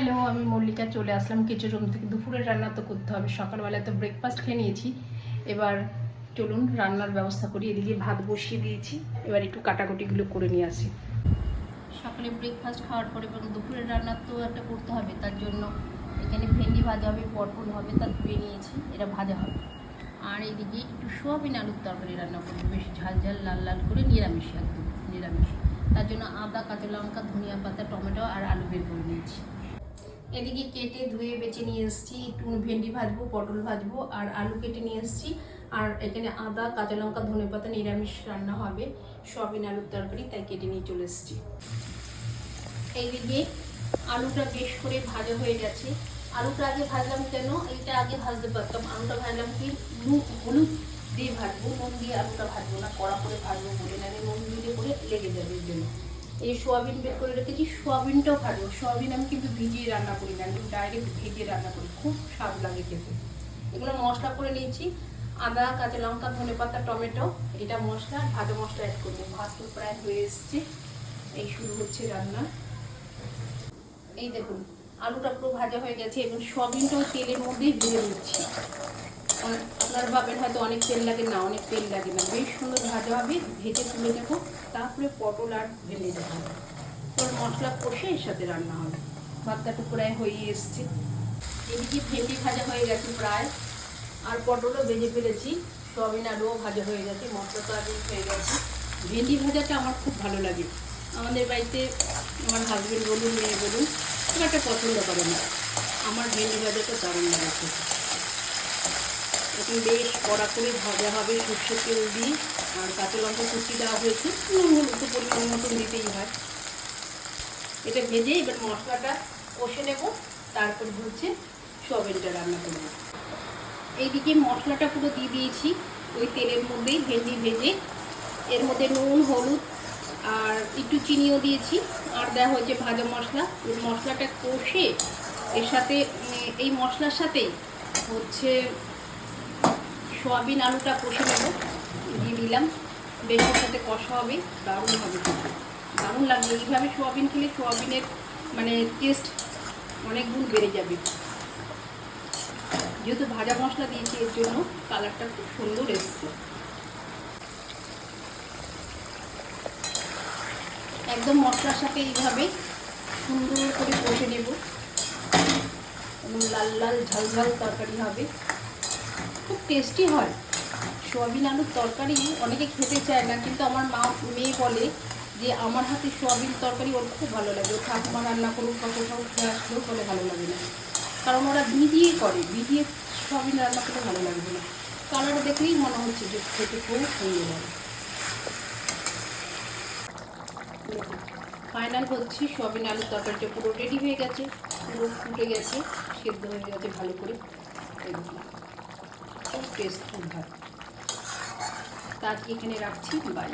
Hello, আমি মল্লিকা চলে আসলাম kitchen room থেকে। দুপুরের রান্না তো করতে হবে, সকালবেলায় তো ব্রেকফাস্ট খেয়ে নিয়েছি। এবার চলুন রান্নার ব্যবস্থা করি। এদিকে ভাত বসিয়ে দিয়েছি, এবার একটু কাটাকুটিগুলো করে নিয়ে আসি। সকালে ব্রেকফাস্ট খাওয়ার পরে এবং দুপুরের রান্না তো একটা করতে হবে, তার জন্য এখানে ভেন্ডি ভাজা হবে, পটল হবে, তা ধুয়ে নিয়েছি, এটা ভাজা হবে। আর এইদিকে একটু সোয়াবিন আলুর তরকারি রান্না করবো, বেশ ঝাল ঝাল লাল লাল করে, নিরামিষ, একদম নিরামিষ। তার জন্য আদা, কাঁচা লঙ্কা, ধনিয়া পাতা, টমেটো আর আলু বের করে নিয়েছি। এদিকে কেটে ধুয়ে বেছে নিয়ে এসেছি, একটু ভেন্ডি ভাজবো, পটল ভাজবো আর আলু কেটে নিয়ে এসেছি। আর এখানে আদা, কাঁচা লঙ্কা, ধনেপাতা, নিরামিষ রান্না হবে, সয়াবিন আলুর তরকারি, তাই কেটে নিয়ে চলে এসেছি। এইদিকে আলুটা বেশ করে ভাজা হয়ে গেছে। আলুটা আগে ভাজলাম কেন, এইটা আগে ভাজতে পারতাম। আলুটা ভাজলাম কি হলুদ দিয়ে ভাজবো, নুন দিয়ে আলুটা ভাজবো না, কড়া করে ভাজবো বলে, না নুন দিলে করে লেগে যাবে। এর জন্য এই সোয়াবিন বের করে রেখেছি, সোয়াবিনটাও ভাজবো। সোয়াবিন আমি কিন্তু ভিজিয়ে রান্না করি না, আমি ডাইরেক্ট ভেজে রান্না করি, খুব স্বাদ লাগে খেতে। এগুলো মশলা করে নিয়েছি, আদা, কাঁচা লঙ্কা, ধনেপাতা, টমেটো, এটা মশলা, ভাজা মশলা অ্যাড করবো। ভাত তো প্রায় হয়ে এসছে, এই শুরু হচ্ছে রান্না। এই দেখুন আলুটা পুরো ভাজা হয়ে গেছে এবং সোয়াবিনটাও তেলের মধ্যেই ভেজে নিচ্ছি। আপনারা ভাবেন হয়তো অনেক তেল লাগে, না অনেক তেল লাগে না, বেশ সুন্দর ভাজা হবে, ভেজে তুলে নেবো। তারপরে পটল আর ভেজে দেবো, তারপর মশলা কষে এর সাথে রান্না হবে। ভাতটা তো প্রায় হয়ে এসছে। এদিকে ভেন্ডি ভাজা হয়ে গেছে প্রায়, আর পটলও ভেজে ফেলেছি, সোয়াবিন আলুও ভাজা হয়ে গেছে, মশলা তো আগে হয়ে গেছে। ভেন্ডি ভাজাটা আমার খুব ভালো লাগে। আমাদের বাড়িতে আমার হাজবেন্ড বলুন, মেয়ে বলুন, খুব একটা পছন্দ করে না। আমার ভেন্ডি ভাজাটা দারুণ লাগে। এখন বেশ কড়া করে ভাজা হবে সরষের তেল দিয়ে, আর কাঁচা লঙ্কা কুচি দেওয়া হয়েছে, নুন হলুদ তো পরিমাণ মতন দিতেই হয়। এটা ভেজে এবার মশলাটা কষে নেব, তারপর হচ্ছে সোয়াবিনটা রান্না করব। এইদিকে মশলাটা পুরো দিয়ে দিয়েছি ওই তেলের মধ্যেই, ভেন্ডি ভেজে এর মধ্যে নুন, হলুদ আর একটু চিনিও দিয়েছি, আর দেওয়া হয়েছে ভাজা মশলা। ওই মশলাটা কষে এর সাথে, এই মশলার সাথেই হচ্ছে সোয়াবিন আলুটা কষে নেব, দিয়ে দিলাম। বেশ ওর সাথে কষা হবে, দারুণ হবে, দারুণ লাগবে। এইভাবে সোয়াবিন খেলে সোয়াবিনের মানে টেস্ট অনেক গুণ বেড়ে যাবে। যেহেতু ভাজা মশলা দিয়েছি এর জন্য কালারটা খুব সুন্দর এসছে। একদম মশলার সাথে এইভাবে সুন্দর করে কষে নেব এবং লাল লাল ঝাল ঝাল তরকারি হবে, খুব টেস্টি হয়। সোয়াবিন আলুর তরকারি অনেকে খেতে চায় না, কিন্তু আমার মেয়ে বলে যে আমার হাতে সোয়াবিন তরকারি ওর খুব ভালো লাগে। ওর ঠাকুমা রান্না করুক বা কোথাও খেয়ে আসলেও বলে ভালো লাগে না, কারণ ওরা ভিজিয়ে করে, ভিজিয়ে সোয়াবিন রান্না করতে ভালো লাগবে না। কালার দেখলেই মনে হচ্ছে যে খেতে খুব সুন্দর হবে। ফাইনাল হচ্ছে সোয়াবিন আলুর তরকারিটা পুরো রেডি হয়ে গেছে, পুরো ফুটে গেছে, সেদ্ধ হয়ে গেছে ভালো করে। খুব টেস্টফুল ভাত। তা আজকে এখানে রাখছি, বাই।